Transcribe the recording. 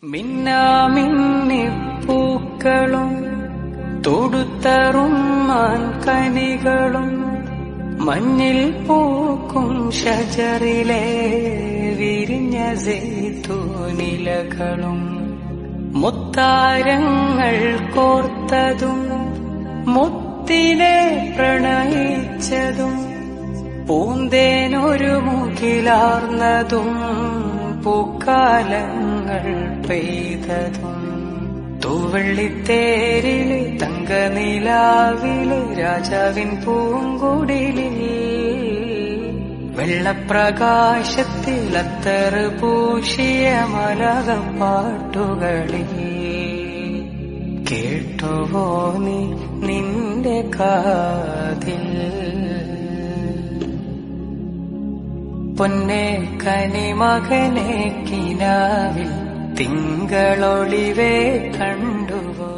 മിന്നാമിന്നിപ്പൂക്കളും തൊടുത്തറുമ്മാൻ കനികളും മഞ്ഞിൽ പൂക്കും ഷജറിലെ വിരിഞ്ഞ സൈത്തൂനിലകളും മുത്താരങ്ങൾ കോർത്തതും മുത്തിനെ പ്രണയിച്ചതും പൂന്തേനൊരു മുകിലാർന്നതും പൂക്കാലങ്ങൾ പെയ്തതും തൂവള്ളിത്തേരില് തങ്കനിലാവില് രാജാവിൻ പൂങ്കുടിലിൽ വെള്ളപ്രകാശത്തിൽ അത്തറ് പൂശിയ മലകപ്പാട്ടുകളിൽ കേട്ടുവോ നീ നിന്റെ കാതിൽ പൊന്നേ കനിമകനെ കിനാവിൽ തിങ്കളൊളിവേ കണ്ടുവോ.